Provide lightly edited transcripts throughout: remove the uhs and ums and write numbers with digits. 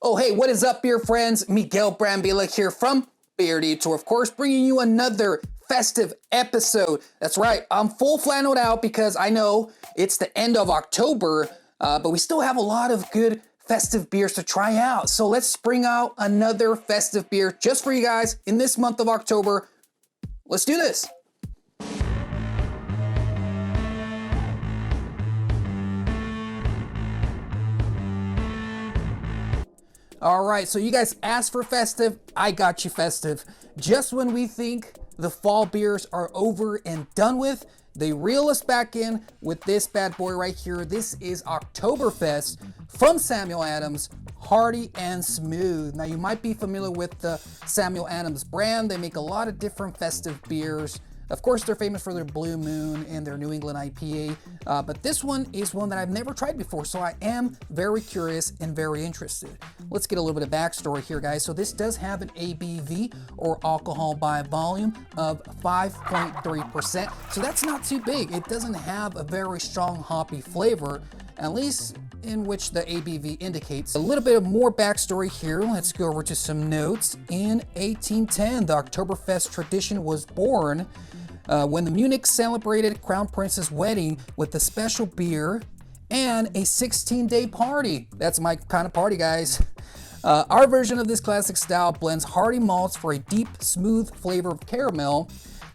Oh, hey, what is up, beer friends? Miguel Brambila here from Beer Detour, of course, bringing you another festive episode. That's right, I'm full flanneled out because I know it's the end of October, but we still have a lot of good festive beers to try out. So let's bring out another festive beer just for you guys in this month of October. Let's do this. All right, so you guys asked for festive, I got you festive. Just when we think the fall beers are over and done with, they reel us back in with this bad boy right here. This is Oktoberfest from Samuel Adams, hearty and smooth. Now you might be familiar with the Samuel Adams brand. They make a lot of different festive beers. Of course, they're famous for their Blue Moon and their New England IPA, but this one is one that I've never tried before, so I am very curious and very interested. Let's get a little bit of backstory here, guys. So this does have an ABV, or alcohol by volume, of 5.3%, so that's not too big. It doesn't have a very strong hoppy flavor, at least in which the ABV indicates. A little bit of more backstory here. Let's go over to some notes. In 1810, the Oktoberfest tradition was born when the Munich celebrated Crown Prince's wedding with a special beer and a 16-day party. That's my kind of party, guys. Our version of this classic style blends hearty malts for a deep, smooth flavor of caramel,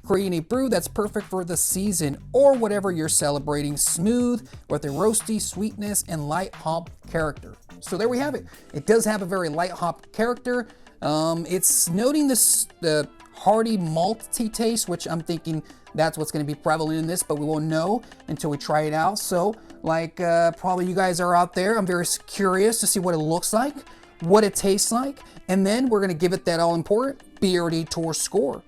creating a brew that's perfect for the season or whatever you're celebrating, smooth with a roasty sweetness and light hop character. So there we have it. It does have a very light hop character. It's noting the hearty malty taste, which I'm thinking that's what's going to be prevalent in this, but we won't know until we try it out. So like probably you guys are out there, I'm very curious to see what it looks like, what it tastes like, and then we're going to give it that all important Beer Detour score.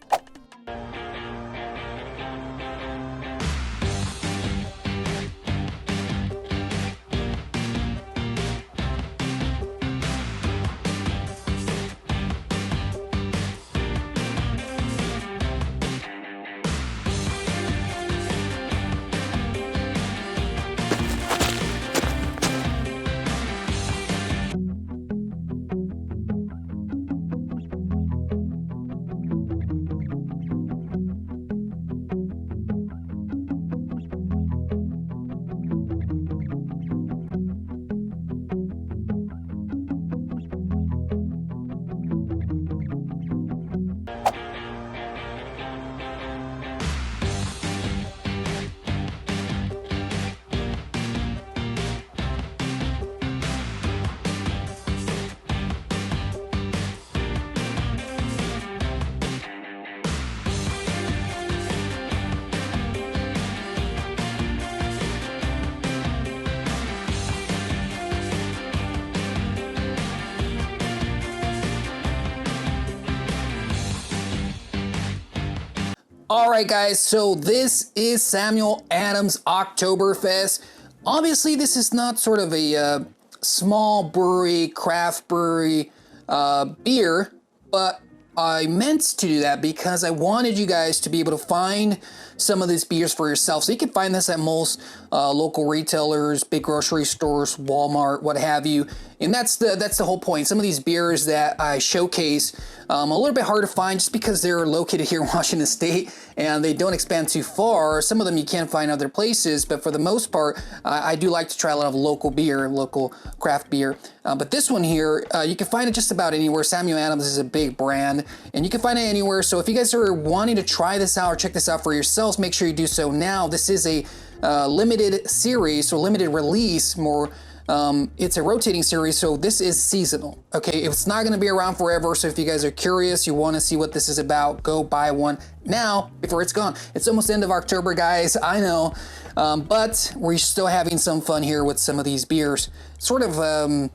All right, guys, so this is Samuel Adams Oktoberfest. Obviously, this is not sort of a small brewery, craft brewery beer, but I meant to do that because I wanted you guys to be able to find some of these beers for yourself. So you can find this at most local retailers, big grocery stores, Walmart, what have you. And that's the whole point. Some of these beers that I showcase a little bit hard to find just because they're located here in Washington State and they don't expand too far. Some of them you can't find other places, but for the most part, I do like to try a lot of local beer, local craft beer. But this one here, you can find it just about anywhere. Samuel Adams is a big brand and you can find it anywhere. So if you guys are wanting to try this out or check this out for yourselves, make sure you do so now. This is a limited series, or limited release more. It's a rotating series, so this is seasonal. Okay, it's not going to be around forever, so if you guys are curious, you want to see what this is about, go buy one now before it's gone. It's almost the end of October, guys, I know, but we're still having some fun here with some of these beers. Sort of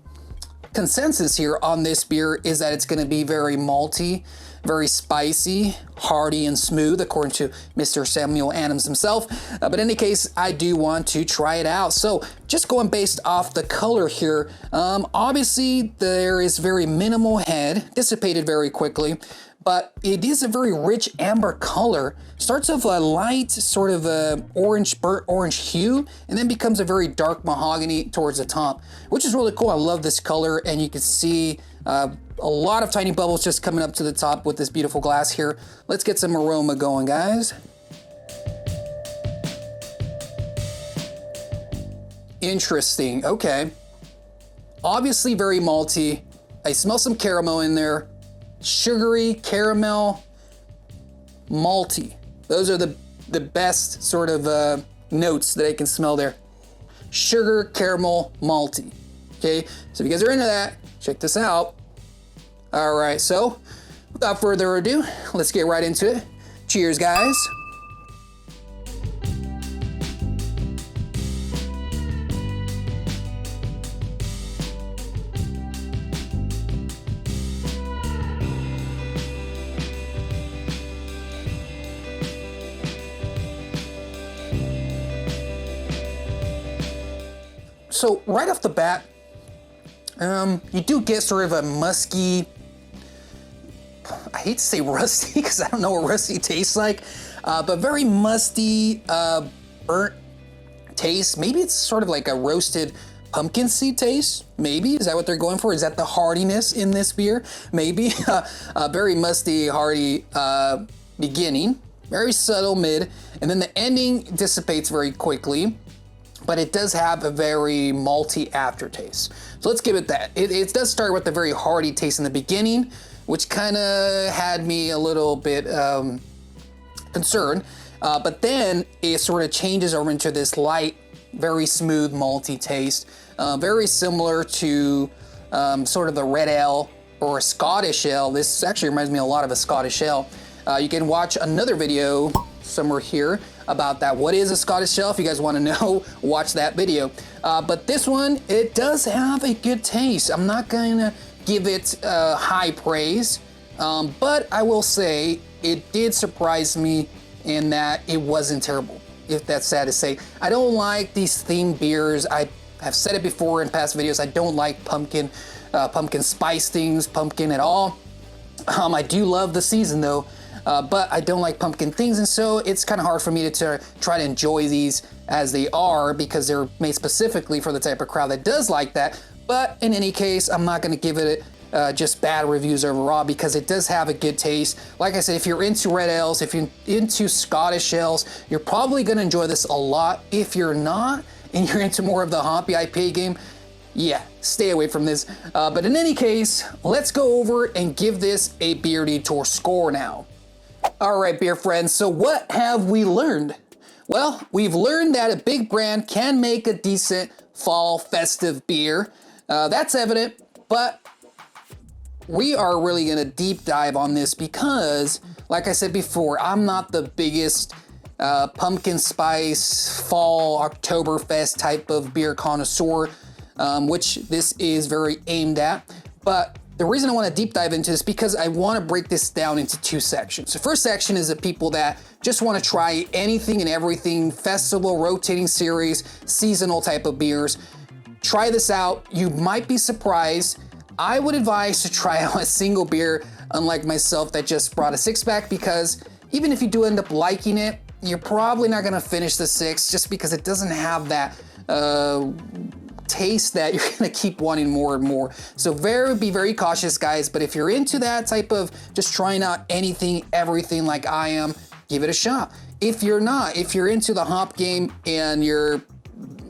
consensus here on this beer is that it's going to be very malty, very spicy, hearty, and smooth, according to Mr. Samuel Adams himself. But in any case, I do want to try it out. So just going based off the color here, obviously there is very minimal head, dissipated very quickly, but it is a very rich amber color. Starts off a light sort of orange, burnt orange hue, and then becomes a very dark mahogany towards the top, which is really cool. I love this color, and you can see a lot of tiny bubbles just coming up to the top with this beautiful glass here. Let's get some aroma going, guys. Interesting, okay. Obviously very malty. I smell some caramel in there. Sugary, caramel, malty. Those are the best sort of notes that I can smell there. Sugar, caramel, malty. Okay, so if you guys are into that, check this out. All right, so without further ado, let's get right into it. Cheers, guys. So right off the bat, you do get sort of a musky, I hate to say rusty because I don't know what rusty tastes like, but very musty, burnt taste. Maybe it's sort of like a roasted pumpkin seed taste. Maybe, is that what they're going for? Is that the hardiness in this beer? Maybe, a very musty, hardy beginning, very subtle mid, and then the ending dissipates very quickly. But it does have a very malty aftertaste. So let's give it that. It does start with a very hearty taste in the beginning, which kind of had me a little bit concerned. But then it sort of changes over into this light, very smooth malty taste. Very similar to sort of a red ale or a Scottish ale. This actually reminds me a lot of a Scottish ale. You can watch another video somewhere here about that. What is a Scottish ale? If you guys want to know, watch that video. But this one, it does have a good taste. I'm not gonna give it high praise, but I will say it did surprise me in that it wasn't terrible, if that's sad to say. I don't like these themed beers. I have said it before in past videos. I don't like pumpkin spice things, pumpkin at all. I do love the season though. But I don't like pumpkin things, and so it's kind of hard for me to try to enjoy these as they are because they're made specifically for the type of crowd that does like that. But in any case, I'm not going to give it just bad reviews overall because it does have a good taste. Like I said, if you're into red ales, if you're into Scottish ales, you're probably going to enjoy this a lot. If you're not, and you're into more of the hoppy IPA game, yeah, stay away from this. But in any case, let's go over and give this a Beer Detour score now. All right, beer friends, so what have we learned? Well, we've learned that a big brand can make a decent fall festive beer. That's evident, but we are really gonna deep dive on this because, like I said before, I'm not the biggest pumpkin spice fall Oktoberfest type of beer connoisseur, which this is very aimed at, but the reason I want to deep dive into this is because I want to break this down into two sections. The first section is the people that just want to try anything and everything, festival, rotating series, seasonal type of beers. Try this out. You might be surprised. I would advise to try out a single beer, unlike myself that just brought a six-pack, because even if you do end up liking it, you're probably not going to finish the six just because it doesn't have that taste that you're gonna keep wanting more and more. So be very cautious, guys, but if you're into that type of just trying out anything, everything like I am, give it a shot. If you're not, if you're into the hop game and you're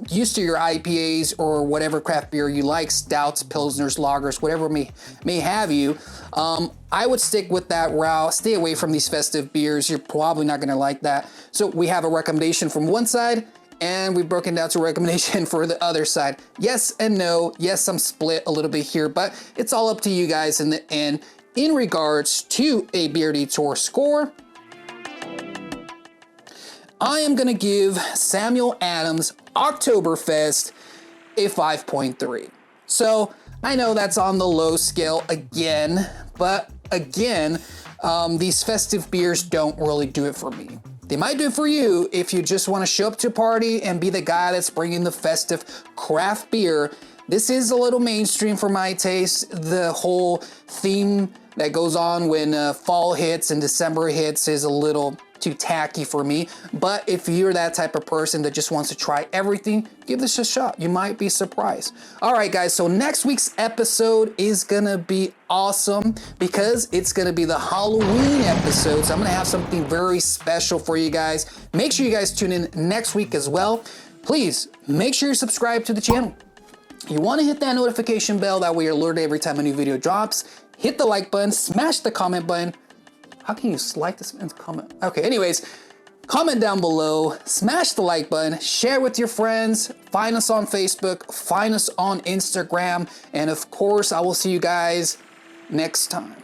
used to your IPAs or whatever craft beer you like, stouts, pilsners, lagers, whatever may have you, I would stick with that route. Stay away from these festive beers. You're probably not gonna like that. So we have a recommendation from one side, and we've broken down to a recommendation for the other side. Yes and no. Yes, I'm split a little bit here, but it's all up to you guys in the end. In regards to a Beer Detour score, I am gonna give Samuel Adams Oktoberfest a 5.3. So I know that's on the low scale again, but again, these festive beers don't really do it for me. They might do it for you if you just want to show up to a party and be the guy that's bringing the festive craft beer. This is a little mainstream for my taste. The whole theme that goes on when fall hits and December hits is a little too tacky for me. But if you're that type of person that just wants to try everything, give this a shot. You might be surprised. All right, guys, so next week's episode is gonna be awesome because it's gonna be the Halloween episode. So I'm gonna have something very special for you guys. Make sure you guys tune in next week as well. Please make sure you subscribe to the channel. You wanna hit that notification bell, that way you're alerted every time a new video drops. Hit the like button, smash the comment button. How can you like this and comment? Okay, anyways, comment down below, smash the like button, share with your friends, find us on Facebook, find us on Instagram, and of course, I will see you guys next time.